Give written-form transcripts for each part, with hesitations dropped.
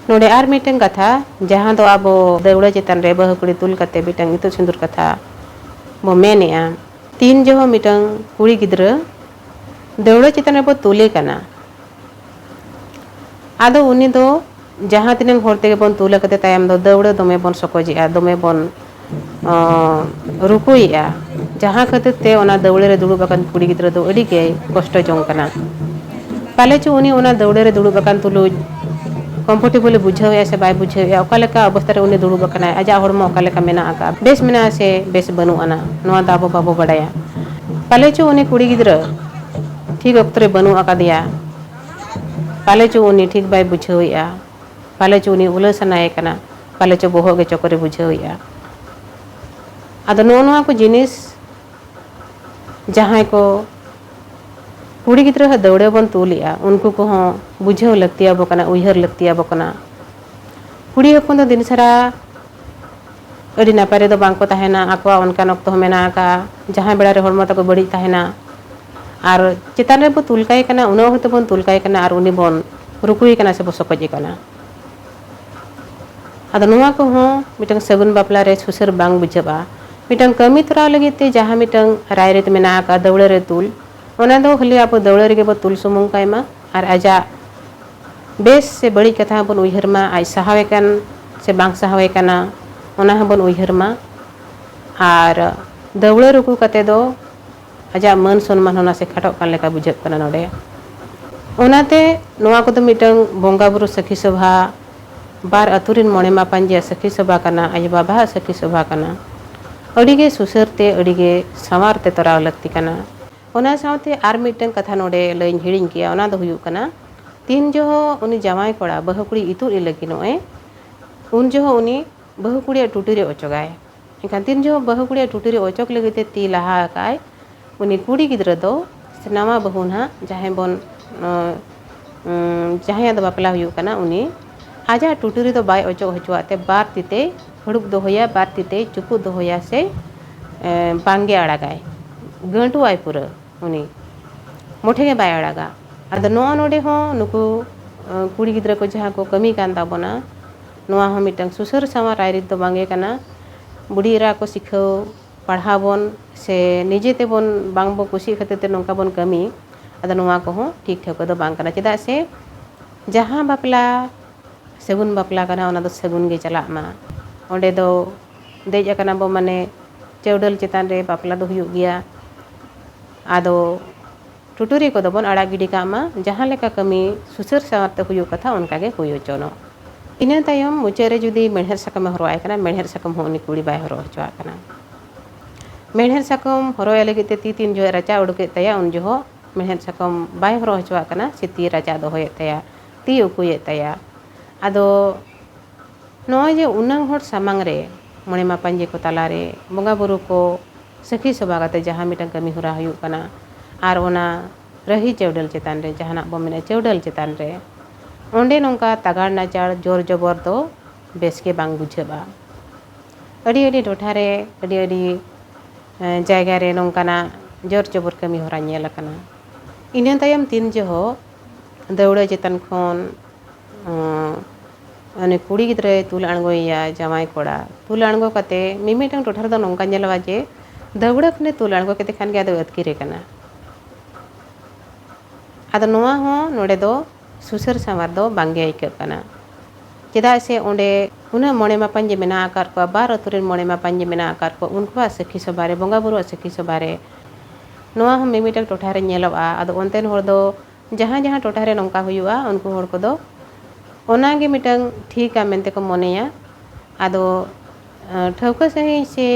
नोडे are mitten कथा जहाँ दो आबो दौड़ा चेतन रे बहु कुड़ी तुल कते मिटन इतु सिंदूर कथा बो मेनेआ तीन जो मिटन कुड़ी गिद्र दौड़ा चेतन रे बो तुले कना आदो उनी दो जहाँ तिनंग होरते के बन तुले कते तायम दो दौड़ा दोमे बन सकोजिया दोमे बन रुकुइया जहाँ खातिर ते ओना दौड़े रे दुड़ुब अकान कुड़ी गिद्र दो अड़ी के कष्ट जोंग कना पाले चो उनी ओना दौड़े रे दुड़ुब अकान तुलुज कम्फर्टेबल बुझावे से बाय बुझावे अकालेका अवस्था रे उनी दुड़ुब अकाना आजा हड़मो अकालेका मेना आका बेस मेना से बेस बनु आना नोआ दाबो बाबो बडाया पाले चो उनी कुड़ी गिद्र ठीक वक्त रे बनु आका दिया पाले चो उनी ठीक बाय बुझावेया पाले चो उनी उलसनाए कना पाले चो बोहो गे चोकरे बुझावेया आदो नोआ को जिनिस जहाँ को कुड़ी गिद्र दौड़े बन तुलिया उनको को बुझाव लगती बकना उहर लगती बकना कुड़ी हपन दिन सारा अड़ी नापारे दो बांको तहना आकवा उनका नक्त मेना का जहाँ बेड़ा रे हड़मो तको बड़ी तहना और चेतान रे बो तुलकाय कना उना होते बन तुलकाय कना और उनी बन रुकुई कना से बो सकजी कना आदो नोआ को मिटन सगुन बापला रे सुसर बांग बुझाबा मिटन कमी तोरा लगते जहाँ मिटन राय रे मेना का दौड़े रे तुल ओना दो खाली आप दौड़े रे बो तुल सुमुंग कायमा और आजा बेस से बड़ी कथा बन उहर मा आई सहावे कन से बांग सहावे कना ओना बन उहर मा और दौड़े रुकु कते दो आजा मन सम्मान होना से खटो कान लेका बुझाब कना नोडे ओनाते नोआ को तो मिटन बोंगा बुरु सखी सभा बार अतुरिन मोणे मा पांजे सखी सभा कना आई बाबा सखी सभा कना अड़ीगे सुसरते अड़ीगे सवारते तोराव लगती कना ओना सावते आर मिटन कथा नोडे लईन हिड़िंग किया ओना दो हुयुग कना तीन जो उनी जमाई कोड़ा बहु कुड़ी इतुर लगी नोए उन जो उनी बहु कुड़ी टूटी रे ओचोगाय एनखान तीन जो बहु कुड़ी टूटी रे ओचोक लगते ती लाहा काय उनी कुड़ी गिद्र दो नवा बहु ना जहाँ बन जहाँ दो बापला हुयुग कना उनी आजा टूटी रे दो बाय ओचोक हचुआते बार तीते हड़ुक दोहोया बार तीते चुपु दोहोया से बांगे आड़ागाय गंटू आय पूरा उनी मोठे बाय आड़ागा आदो नोआ नोडे नुकु कुड़ी गिद्र को जहाँ को कमी कान ताबोना नोआ मिटन सुसर सामा रायरित दो बांगे कना बुढ़ीरा को सिखाओ पढ़ाबन से निजेते बन बांग बो कुशी खातिर ते नोंका बन कमी आदो नोआ को ठीक ठाक दो बांग कना चेदा से जहाँ बापला सगुन बापला कना ओना दो सगुन गे चला मा ओंडे दो देज अकना बो माने चौडल चेतान रे बापला दो हुयुग गिया आदो टुटुरी को दबन आड़ा गिडी कामा जहाँ लेका कमी सुसर सावरते हुयुग कथा उनका गे हुयो चोनो इना तायम मुचारे जुदी मेढ़ेर साकम हरवाय कना मेढ़ेर साकम हो उनी कुड़ी बाय हरो हचवा कना मेढ़ेर साकम हरोय लगते ती तीन जो राचा उडुके तया उन जो मेढ़ेर साकम बाय हरो हचवा कना से ती राचा दो होय तया ती उकुये तया आदो नोय जे उनंग हर सामांग रे मोणे मा पांजे को ताला रे बोंगा बुरु को सखी सभा कते जहाँ मिटन कमी हुरा हुयुग कना और ओना रही चौडल चेतान रे जहाना बो मेने चौडल चेतान रे ओंडे नोंका तागाड़ नाचाड़ जोर जबर दो बेस के बांग बुझाबा अड़ी अड़ी टोठा रे अड़ी अड़ी जायगा रे नोंकाना जोर जबर कमी होरा नेल कना इना तायम तीन जो दौड़े चेतान खन अने कुड़ी गिद्रे तुल अणगोया जमाई कोड़ा तुल अणगो कते मिमिटन टोठा दो नोंका नेलवा जे दौड़ा खने तुल अणगो कते खान गे आदो अतकिरे कना आदो नोआ नोडे दो सुसर सामार दो बांगे आइक कना चेदा से ओंडे उना मोणे मा पांजे मेना आकार को बार अतुरेन मोणे मा पांजे मेना आकार को उनको सखी सबारे बोंगा बुरु सखी सबारे नोआ मिमिटन टोठा रे नेलवा आदो ओनतेन होर दो जहाँ जहाँ टोठा रे नोंका हुयुआ उनको होर को दो ओनागे मिटन ठीक मेनते को मनेया आदो ठौका सही से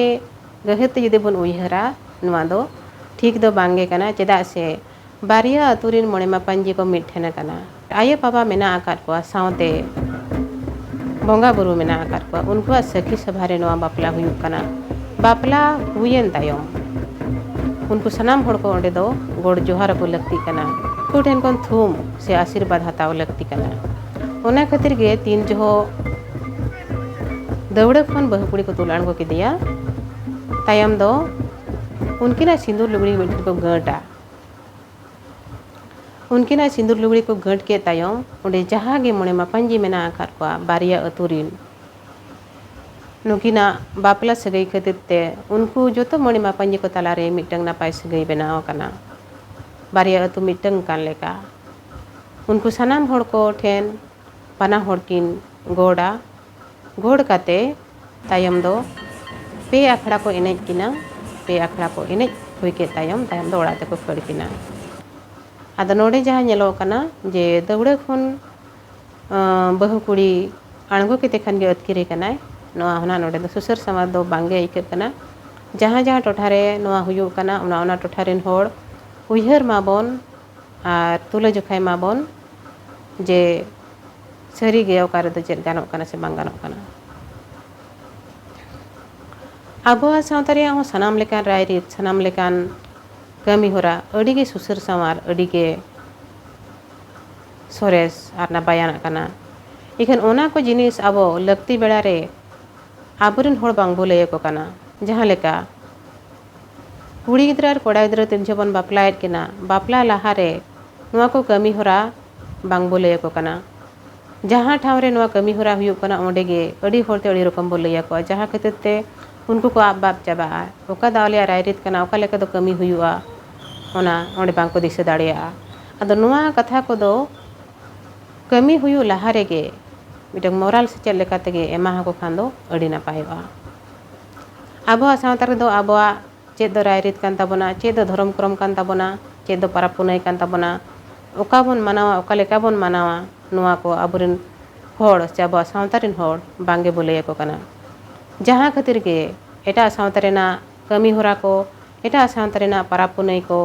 गहते जुदे बन उयहरा नोआ दो ठीक दो बांगे कना चेदा से बारिया अतुरिन मोणे मा पांजे को मिठेना कना आये बाबा मेना आकार को सावते बोंगा बुरु मेना आकार को उनको सखी सभारे नोआ बापला हुयुग कना बापला हुयेन तायम उनको सनाम हड़ को ओंडे दो गोड़ जोहार को लगती कना को ठेन कोन थूम से आशीर्वाद हताव लगती कना ओना खातिर गे तीन जो दौड़े खन बहु कुड़ी को तुल अणगो किदिया तायम दो उनकिना सिंदूर लुगड़ी मिट्टी को गाँटा उनकिना सिंदूर लुगड़ी को गंट के तायम उन्हें जहाँ गे मोड़े मापांजी मेना आकार को बारिया अतुरिन नुकिना बापला सगई खातिर ते उनको जो तो मोड़े मापांजी को तलारे मिटंग नापाय सगई बनाव कना बारिया अतु मिटंग कान लेका उनको सनाम होड़ को ठेन पना होड़किन गोड़ा गोड़ काते तायम दो पे आखड़ा को एनेज किना पे आखड़ा को एनेज हुई के तायम दो ओड़ा तेको खड़ किना आदा नोड़े जहाँ नेलो कना जे दौड़े खन बहु कुड़ी आणगो के तेखान गे अतकिरे कनाय नोआ होना नोड़े दो सुसर समाज दो बांगे आइके कना जहाँ जहाँ टोठारे नोआ हुयु कना ओना टोठारेन होड़ उयहर माबोन आर तुला जोखाय माबोन जे सरी गे ओकारे दो चेद गानोक कना से बांग गानोक कना आबोआ सावता रे हो सनाम लेकान रायरित सनाम लेकान कमी होरा अडिगे सुसर समार अडिगे सोरेस आर ना बायाना कना इखन ओना को जिनिस आबो लगती बेड़ा रे आबोरिन होड़ बांग बोले को कना जहाँ लेका कुड़ी गिद्रा कोड़ा गिद्रा तीन जबन बापलायत किना बापला लाहारे नुआ को कमी होरा बांग बोले को कना जहाँ ठाव रे नुआ कमी होरा हुयु कना ओंडेगे अडी होड़ते अडी रकम बोले को जहाँ खातिर ते उनको को आप बाप चाबा ओका दावलिया रायरित कना ओका लेका दो कमी हुयुआ ओना ओंडे बांग को दिसे दाड़िया अदो नुआ कथा को दो कमी हुयु लाहारे गे मिटंग मोराल से चल लेका तेगे एमा को खान दो अडी नापायवा आबोआ सावता रे दो आबोआ चेद दो रायरित कान ताबोना चेद दो धर्म क्रम कान ताबोना चेद दो पाराब पुनाय कान ताबोना ओका बोन मानावा ओका लेका बोन मानावा नुआ को आबोरिन होड़ से आबोआ सावता रिन होड़ बांगे बोले को कना जहाँ खातिर गे एटा सावता रेना कमी होरा को एटा सावता रेना पाराब पुनाय को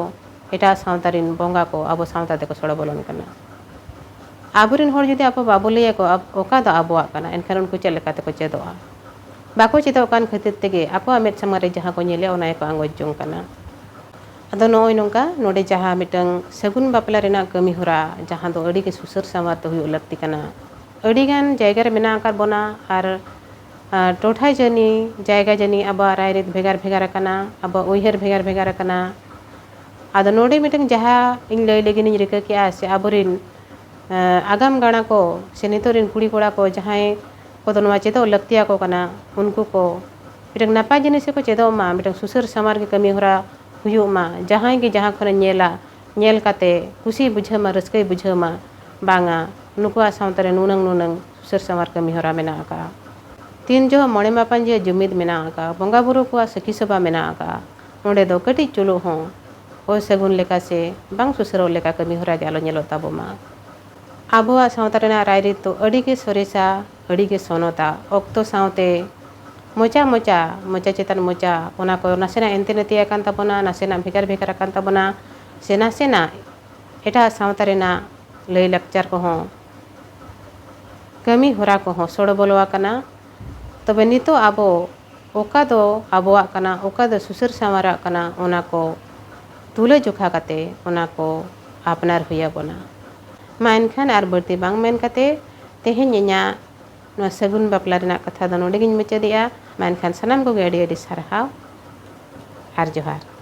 एटा सावता रिन बोंगा को आबो सावता ते को सोड़ा बोलन कना आबोरिन होड़ जुदि आबो बाबो ले को ओका दो आबोआ कना एनखान उनको चल लेका ते को चेदोआ बाको चेदो कान खातिर तेगे आको मेद समारे जहाँ को नेले ओना को आंगोज जों कना अदो नोय नोंका नोडे जहाँ मिटंग सगुन बापला रेना कमी होरा जहाँ दो अडी के सुसर समार तो हुयु लगती कना अडी गान जायगा रे मेना आकार बोना आर टोठा जनी जायगा जनी आबा रायरित भेगार भेगार कना आबा उयहर भेगार भेगार कना आदो नोडे मिटंग जहाँ इन लय लेगिन रिका के से आबोरिन आगाम गाना को से नितोरिन कुड़ी कोड़ा को जहाँ को तो नोआ चेदो लगतिया को कना उनको को मिटंग नापा जिनिस को चेदो मा मिटंग सुसर समार के कमी होरा हुयु मा जहाँ गे जहाँ खन नेला नेल काते खुशी बुझमा रस्कई बुझमा बांगा नुकुआ सावतारे नुनंग नुनंग सुसर समार कमी होरा मेना आका तीन जो मोड़े मापान जे जुमिद मेना आका बंगा बुरु को सखी सभा मेना आका ओंडे दो कटी चुलु हों ओ सगुन लेका से बांग सुसरो लेका कमी होरा जालो नेलो ताबोमा आबोआ सावतारे ना रायरित तो अडी के सोरेसा अडी के सोनोता ओक्तो सावते मोचा मोचा मोचा चेतन मोचा ओना को नासेना एंते नतिया कान ताबोना नासेना भेगार भेगार कान ताबोना से नासेना एटा सावतारे ना लय लक्चर को हों कमी होरा को हों सोड़ बोलवा कना तबे नितो आबो ओका दो आबोआ कना ओका दो सुसर सामारा कना ओना को तुले जोखा काते ओना को आपनार हुया बोना मा एनखान आर बर्ती बांग मेन काते तेहेन न्या नो सगुन बापला रेना कथा दो नोडे गिन मुचादिया मा एनखान सनाम को अडी अडी सारहाव आर जोहार।